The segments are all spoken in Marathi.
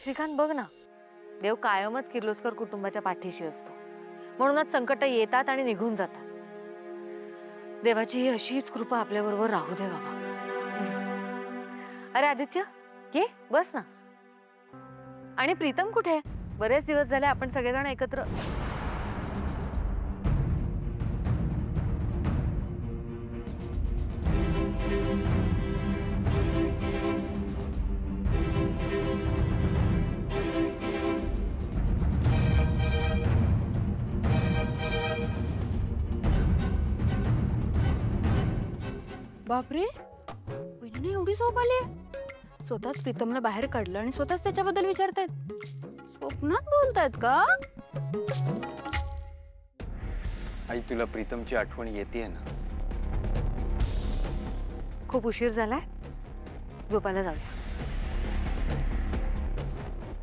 श्रीकांत बघ ना, देव कायमच किर्लोस्कर कुटुंबाच्या पाठीशी असतो. म्हणूनच संकट येतात आणि निघून जातात. देवाची ही अशीच कृपा आपल्याबरोबर राहू दे बाबा. अरे आदित्य, ये बस ना. आणि प्रीतम कुठे आहे? बरेच दिवस झाले आपण सगळेजण एकत्र. बापरे, वहिनीने एवढी झोप आली. स्वतःच प्रीतमला बाहेर काढलं आणि स्वतःच त्याच्याबद्दल विचारतायत. स्वप्नात बोलतायत का? आई, तुला प्रीतमची आठवण येतेय ना? खूप उशीर झालाय, झोपायला जाऊया.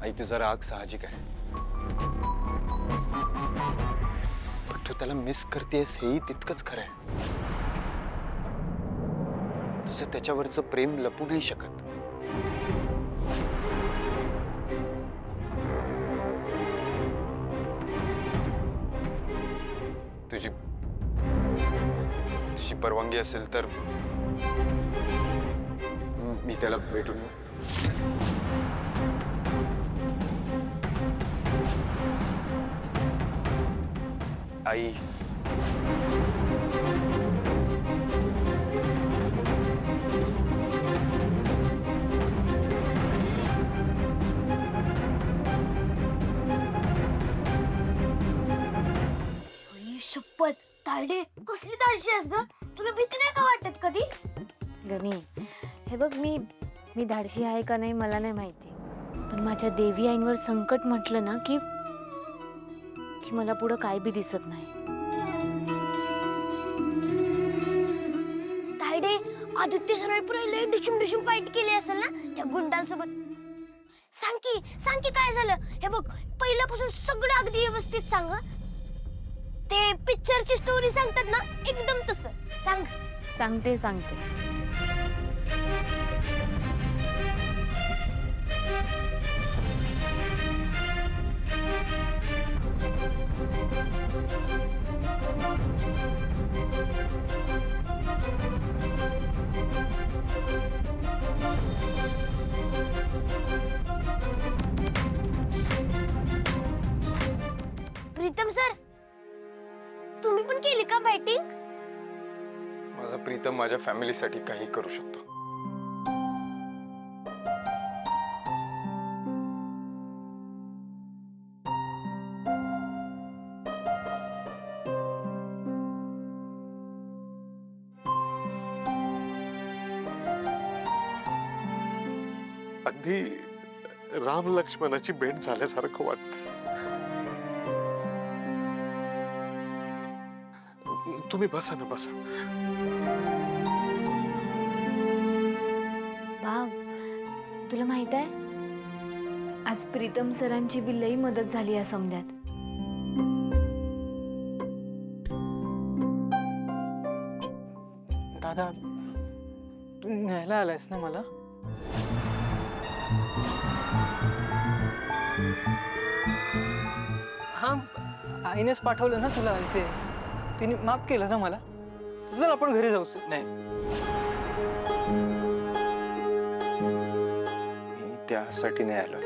आई, तुझा राग साहजिक आहे, पण तू त्याला मिस करतेस हेही तितकंच खरं आहे. तुझं त्याच्यावरचं प्रेम लपू नाही शकत. तुझी तुझी परवानगी असेल तर मी त्याला भेटून येऊ. आई, शपथ तायडे, कसली धाडशी आहेस ग? तुला भीती नाही का वाटत कधी? गणी, हे बघ, मी धाडशी आहे का नाही मला नाही माहिती, पण माझ्या देवी आईंवर संकट म्हटलं ना की मला पुढं काय बी दिसत नाही. तायडे, आदित्य सरळ लय डिशुम फाईट केली असेल ना त्या गुंडांसोबत. सांग की काय झालं? हे बघ, पहिल्यापासून सगळं अगदी व्यवस्थित सांग. ते पिक्चरची स्टोरी सांगतात ना, एकदम तसं सांग. सांगते. प्रीतम सर, तुम्ही पण केली का बॅटिंग? माझा प्रीतम माझ्या फॅमिलीसाठी काही करू शकतो. अगदी राम लक्ष्मणाची भेट झाल्यासारखं वाटतं. तुम्ही बसा ना, बसा. भाव, तुला माहित आहे, आज प्रीतम सरांची बी लई मदत झाली या समद्यात. दादा, तू न्यायला आलायस ना मला? हा, आईनेच पाठवलं ना तुला इथे. तिने माफ केलं ना मला. चल आपण घरी जाऊच. नाही, मी त्यासाठी नाही आलो.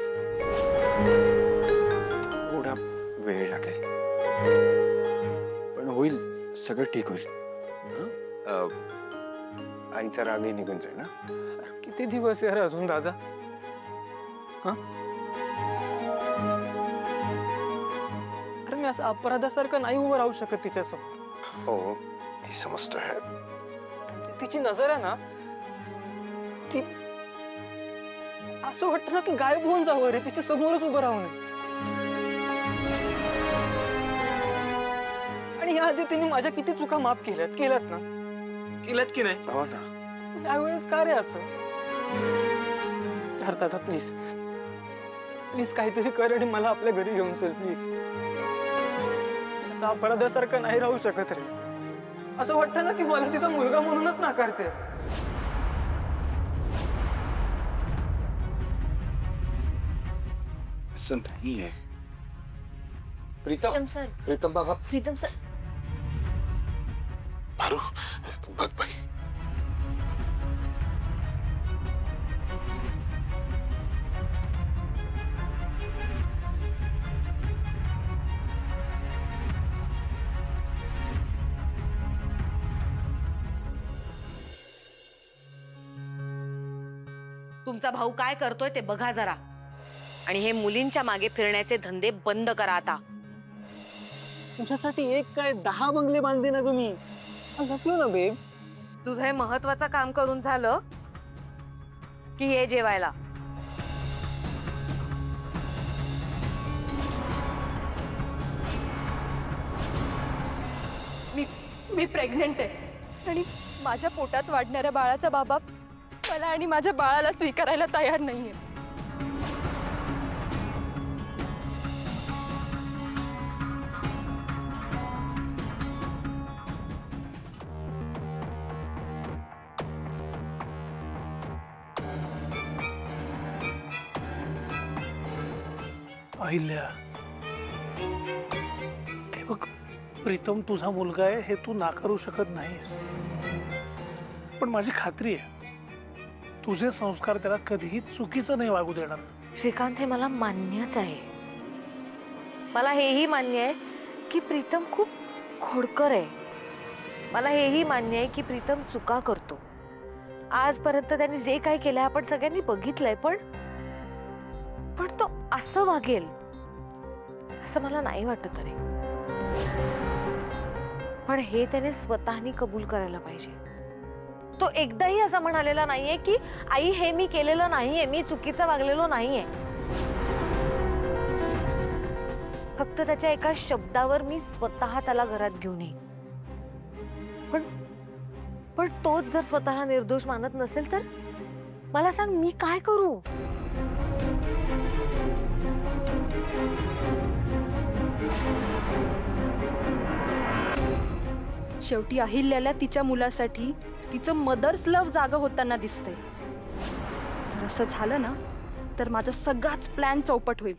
थोडा वेळ लागेल, पण होईल, सगळं ठीक होईल. आईचा रागही निघून जाईल ना. किती दिवस यार अजून दादा? हा, अरे मी असं अपराधासारखं नाही उभं राहू शकत तिच्यासमोर. हो, मी समजतोय. तिची नजर आहे ना, ती असं वाटतं ना की गायब होऊन जावं रे, तिच्या समोरच उभं राहू नये. आणि या आधी तिने माझ्या किती चुका माफ केल्यात ना? केल्यात की नाही? हो ना. त्यावेळेस का रे असं? यार दादा, प्लीज काहीतरी कर आणि मला आपल्या घरी घेऊन चल प्लीज. असं अपराधासारखं नाही राहू शकत रे. असं वाटतं ना ती मला तिचा मुलगा म्हणूनच नाकारते. असं नाहीये. प्रीतम प्रीतम सर प्रीतम बाबा प्रीतम सर पारू बघ बाई. तुमचा भाऊ काय करतोय ते बघा जरा. आणि हे मुलींच्या मागे फिरण्याचे धंदे बंद करा आता. तुझ्यासाठी एक काय 10 बंगले बांधले ना तुम्ही. लपलो ना बेब. तुझं हे महत्वाचं काम करून झालं की हे जेवायला. मी प्रेग्नंट आहे आणि माझ्या पोटात वाढणाऱ्या बाळाचा बाबा मला आणि माझ्या बाळाला स्वीकारायला तयार नाहीये. अहिल्या, हे बघ, प्रीतम तुझा मुलगा आहे हे तू नाकारू शकत नाहीस. पण माझी खात्री आहे तुझे संस्कार त्याला कधीही चुकीचं नाही वागू देणार. श्रीकांत हे मला मान्यच आहे. मला हेही मान्य आहे की प्रीतम खूप खोडकर आहे. मला हेही मान्य आहे की प्रीतम चुका करतो. आजपर्यंत त्यांनी जे काय केलंय आपण सगळ्यांनी बघितलंय. पण तो असं वागेल असं मला नाही वाटत अरे. पण हे त्याने स्वतःनी कबूल करायला पाहिजे. तो एकदाही असं म्हणालेला नाहीये की आई हे मी केलेलं नाहीये, मी चुकीचं वागलेलो नाहीये. फक्त त्याच्या एका शब्दावर मी स्वतः त्याला घरात घेऊन येईन. पण तोच जर स्वतःला निर्दोष मानत नसेल तर मला सांग मी काय करू. शेवटी अहिल्याला तिच्या मुलासाठी तिचं मदर्स लव्ह जागा होताना दिसतंय. जर असं झालं ना तर माझा सगळाच प्लॅन चौपट होईल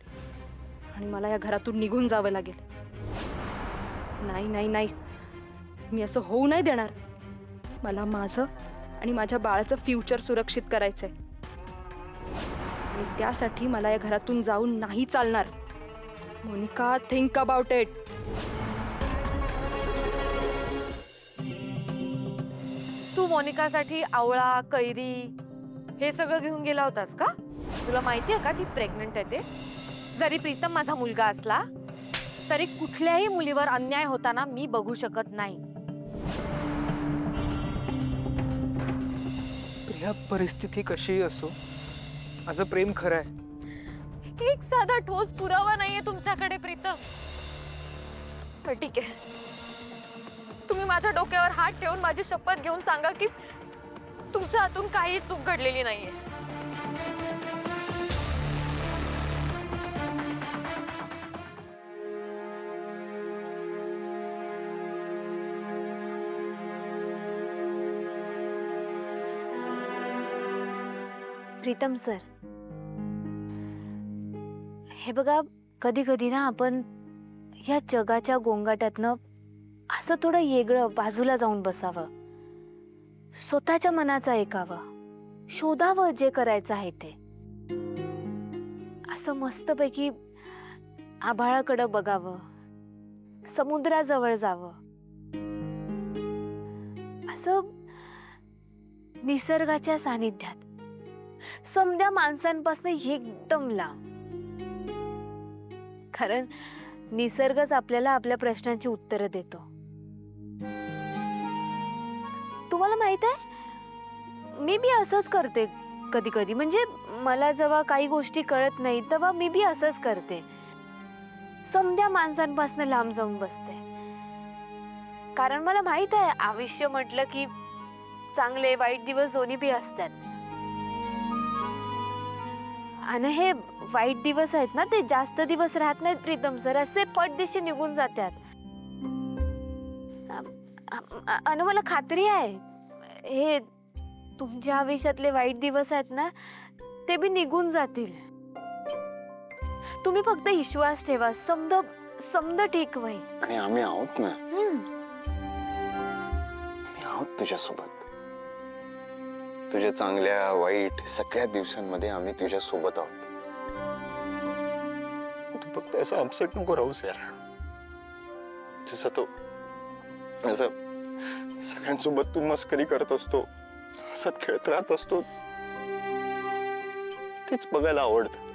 आणि मला या घरातून निघून जावं लागेल. नाही नाही नाही, मी असं होऊ नाही देणार. मला माझं आणि माझ्या बाळाचं फ्युचर सुरक्षित करायचंय आणि त्यासाठी मला या घरातून जाऊन नाही चालणार. Monica, think about it. तू मोनिकासाठी आवळा, कैरी हे सगळं घेऊन गेला होतास का? तुला माहिती आहे का ती प्रेग्नंट आहे ते? जरी प्रीतम माझा मुलगा असला तरी कुठल्याही मुलीवर अन्याय होताना मी बघू शकत नाही. प्रिया, परिस्थिती कशीही असो, माझं प्रेम खरं आहे. एक साधा ठोस पुरावा नाहीये तुमच्याकडे प्रीतम. पण ठीक आहे, तुम्ही माझ्या डोक्यावर हात ठेवून माझी शपथ घेऊन सांगा की तुमच्या हातून काही चूक घडलेली नाहीये. प्रीतम सर, हे बघा, कधी कधी ना आपण या जगाच्या गोंगाटातनं असं थोडं वेगळं बाजूला जाऊन बसावं, स्वतःच्या मनाचं ऐकावं, शोधावं जे करायचं आहे ते. असं मस्तपैकी आभाळाकडं बघावं, समुद्राजवळ जावं, असं निसर्गाच्या सानिध्यात, समद्या माणसांपासून एकदम लांब. कारण निसर्गच आपल्याला आपल्या प्रश्नांची उत्तरं देतो. तुम्हाला माहित आहे, मी बी असंच करते कधी कधी. म्हणजे मला जेव्हा काही गोष्टी कळत नाही तेव्हा मी बी असंच करते, समद्या माणसांपासून लांब जाऊन बसते. कारण मला माहित आहे आयुष्य म्हटलं की चांगले वाईट दिवस दोन्ही बी असतात. आणि हे वाईट दिवस आहेत ना, ते जास्त दिवस राहत नाहीत प्रीतम सर, असे पटदिशी निघून जातात. आणि मला खात्री आहे हे तुमच्या आयुष्यातले वाईट दिवस आहेत ना, ते बी निघून जातील. तुम्ही फक्त विश्वास ठेवा, समद समद ठीक होईल. आणि आम्ही आहोत ना, हम्म. आम्ही आहोत तुझ्यासोबत. तुझ्या चांगल्या वाईट सगळ्या दिवसांमध्ये आम्ही तुझ्या सोबत आहोत. तू फक्त असं अपसेट नको राहूस यार. जसं तो असं सगळ्यांसोबत तू मस्करी करत असतो, हसत खेळत राहत असतो, तेच बघायला आवडतं.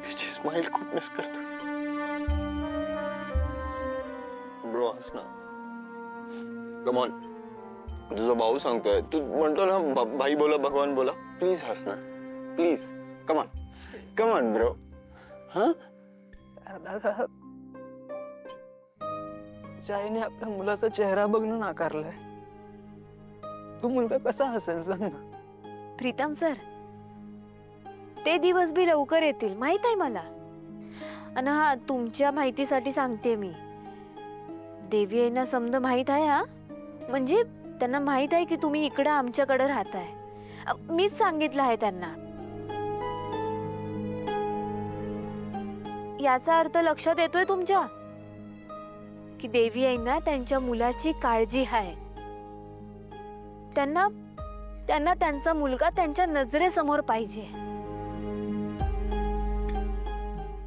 तुझी स्माइल खूप मिस करतो. ब्रो हस ना. Come on. तुझा भाऊ सांगतोय, तू म्हणतो ना भाई बोला भगवान बोला. प्लीज हस ना, प्लीज. Come on bro. हा दादा, तिच्या आईने आपल्या मुलाचा चेहरा बघणं नाकारलाय. तो मुलगा कसा हसेल सांग ना. प्रीतम सर, ते दिवस बी लवकर येतील, माहित आहे मला. आणि हा, तुमच्या माहितीसाठी सांगते मी, देवी यांना समज माहित आहे. हा म्हणजे त्यांना माहित आहे की तुम्ही इकडे आमच्याकडे राहताय. मीच सांगितलं आहे त्यांना. याचा अर्थ लक्षात येतोय तुमच्या की देवी यांना त्यांच्या मुलाची काळजी आहे. त्यांना त्यांना त्यांचा मुलगा त्यांच्या नजरेसमोर पाहिजे.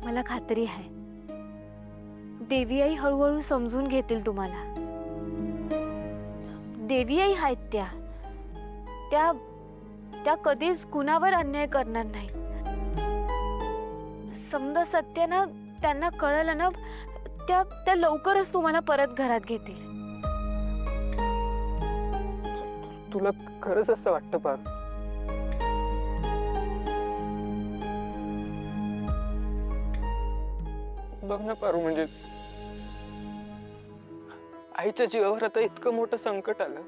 मला खात्री आहे देवी आई हळूहळू समजून घेतील तुम्हाला. देवी आई आहेत त्या त्या त्या कधीच कुणावर अन्याय करणार नाही. समजा सत्य ना त्यांना कळलं ना, त्या त्या लवकरच तुम्हाला परत घरात घेतील. तुला खरंच असं वाटतं पार? बघ ना पारू, म्हणजे आईच्या जीवावर आता इतकं मोठं संकट आलं,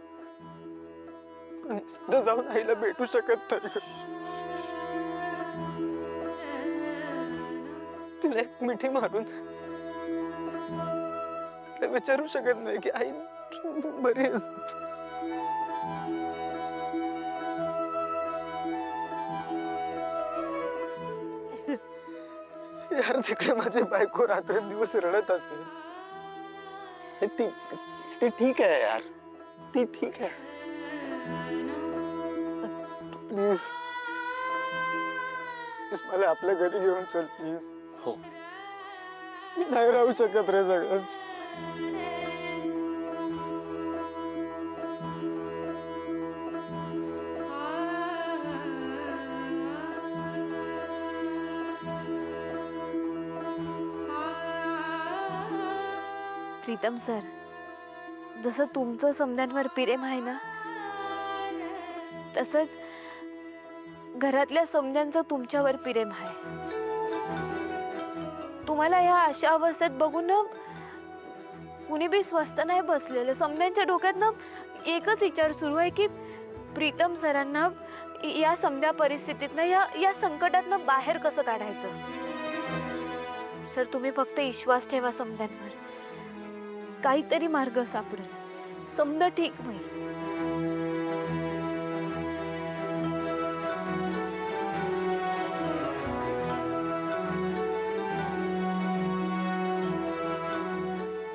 पण सुद्धा जाऊन आईला भेटू शकत नाही. तिला एक मिठी मारून तिला विचारू शकत नाही की आई तू बरी आहेस? यार, तिकडे माझी बायको रात्रंदिवस रडत असेल. ती ठीक आहे यार, ती ठीक आहे. प्लीज मला आपल्या घरी घेऊन चल प्लीज. हो, मी नाही राहू शकत रे सगळ्यांची. प्रीतम सर, जसं तुमचं समद्यांवर प्रेम आहे ना, तसंच घरातल्या समद्यांचं तुमच्यावर प्रेम आहे. तुम्हाला या अशा अवस्थेत बघून ना कुणी बी स्वस्थ नाही बसलेलं. समद्यांच्या डोक्यात ना एकच विचार सुरू आहे की प्रीतम सरांना या समद्या परिस्थितीतनं या संकटातनं बाहेर कसं काढायचं. सर, तुम्ही फक्त विश्वास ठेवा समद्यांवर. काहीतरी मार्ग सापडेल, समजा ठीक होईल.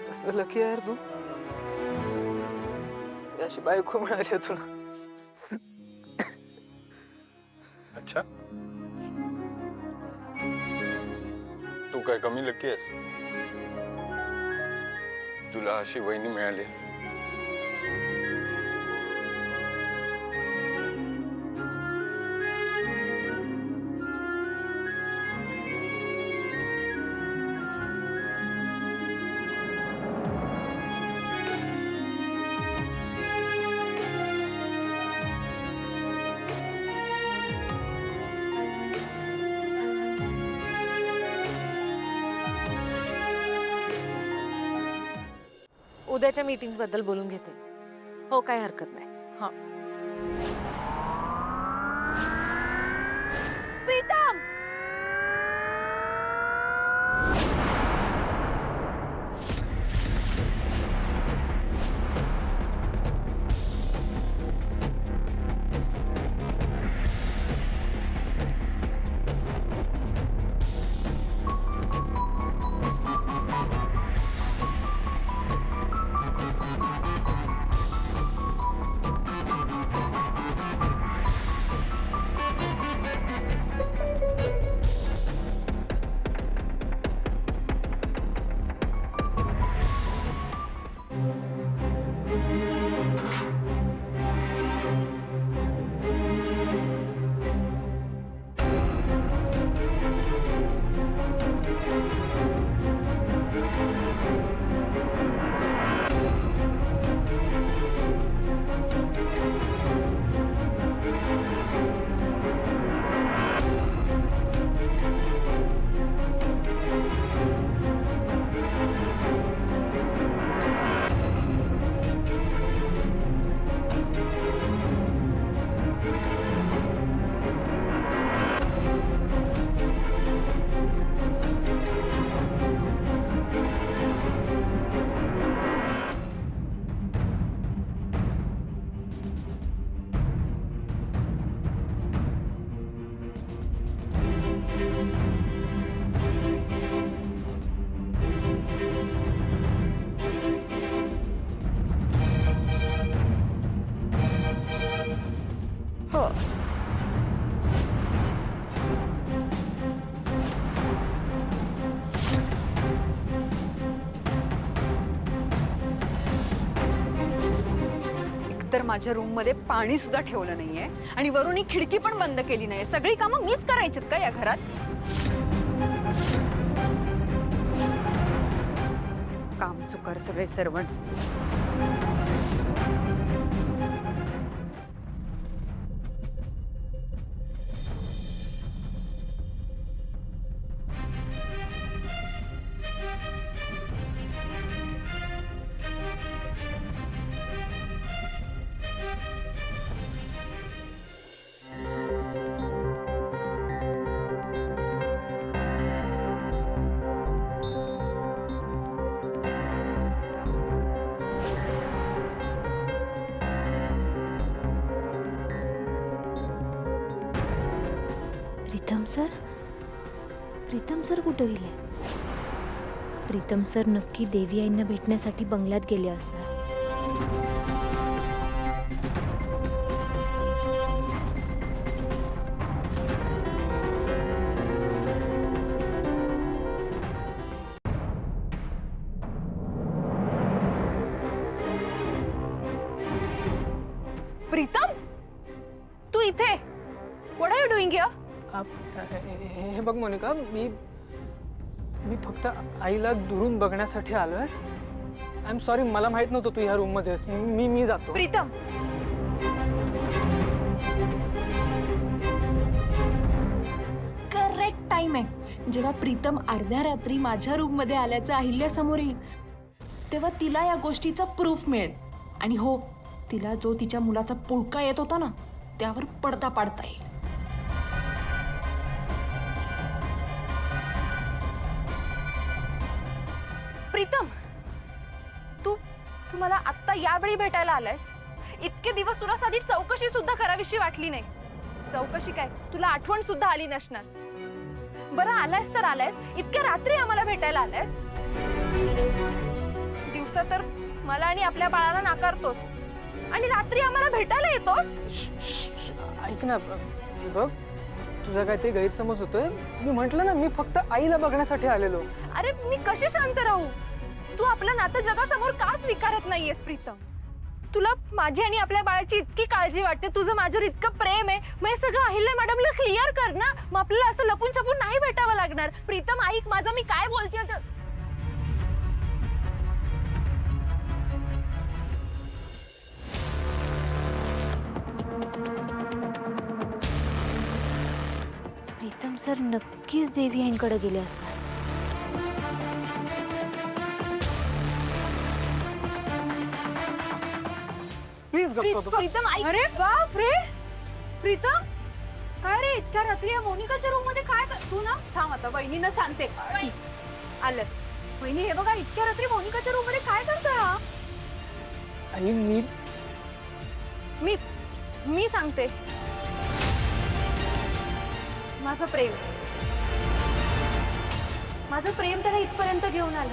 कसलं लकी यार तू, अशी बायको मिळाली आहे तुला. अच्छा, तू काय कमी लकी आहेस? तुला अशी वहिनी मिळाली. उद्याच्या मीटिंग्स बद्दल बोलून घेते. हो, काही हरकत नाही. हा, प्रीतम, माझ्या रूम मध्ये पाणी सुद्धा ठेवलं नाहीये आणि वरून ही खिडकी पण बंद केली नाहीये. सगळी कामं मीच करायचीत का या घरात? काम चुकार सगळे सर्वंट्स. प्रीतम सर कुठे गेले? प्रीतम सर नक्की देवी आईंना भेटण्यासाठी बंगल्यात गेले असणार. प्रीतम, तू इथे? What are you doing here? हे बघ मोनिका, मी फक्त आईला दुरून बघण्यासाठी आलोय. आय एम सॉरी, मला माहित नव्हतं तू ह्या रूम मध्ये आहेस. मी जातो. प्रीतम, करेक्ट टाइम आहे. जेव्हा प्रीतम अर्ध्या रात्री माझ्या रूम मध्ये आल्याचं अहिल्यासमोर येईल तेव्हा तिला या गोष्टीचा प्रूफ मिळेल. आणि हो, तिला जो तिच्या मुलाचा पुळका येत होता ना त्यावर पडदा पाडता येईल. प्रीतम, तू मला आत्ता यावेळी भेटायला आलायस. इतके दिवस तुला साधी चौकशी सुद्धा करावीशी वाटली नाही. चौकशी काय, तुला आठवण सुद्धा आली नसणार. बरं, आलायस तर आलायस, इतक्या रात्री आम्हाला भेटायला आलायस. दिवसा तर मला आणि आपल्या बाळाला नाकारतोस आणि रात्री आम्हाला भेटायला येतोस. ऐक ना, बघ तुझा काय ते गैरसमज होतोय. मी म्हंटल ना, मी फक्त आईला बघण्यासाठी आलेलो. अरे मी कशी शांत राहू? तू आपलं नातं जगासमोर का स्वीकारत नाहीयेस प्रीतम? तुला माझी आणि आपल्या बाळाची इतकी काळजी वाटते, तुझं माझ्यावर इतकं प्रेम आहे, मग हे सगळं अहिल्या मॅडमला क्लिअर कर ना. मग आपल्याला असं लपून छपून नाही भेटावं लागणार. प्रीतम ऐक माझं, मी काय बोलते ते. प्रीतम सर नक्कीच देवी आईंकडे गेले असणार. प्लीज गप्प. प्रीतम ऐक. अरे बाप रे, प्रीतम काय रे, इतक्या रात्री या मोनिकाच्या रूम मध्ये काय तू ना थांब, आता वहिनीनं सांगते. आलंच वहिनी, हे बघा इतक्या रात्री मोनिकाच्या रूम मध्ये काय करतोय हा? आई मी सांगते. माझं प्रेम त्याला इथपर्यंत घेऊन आलं.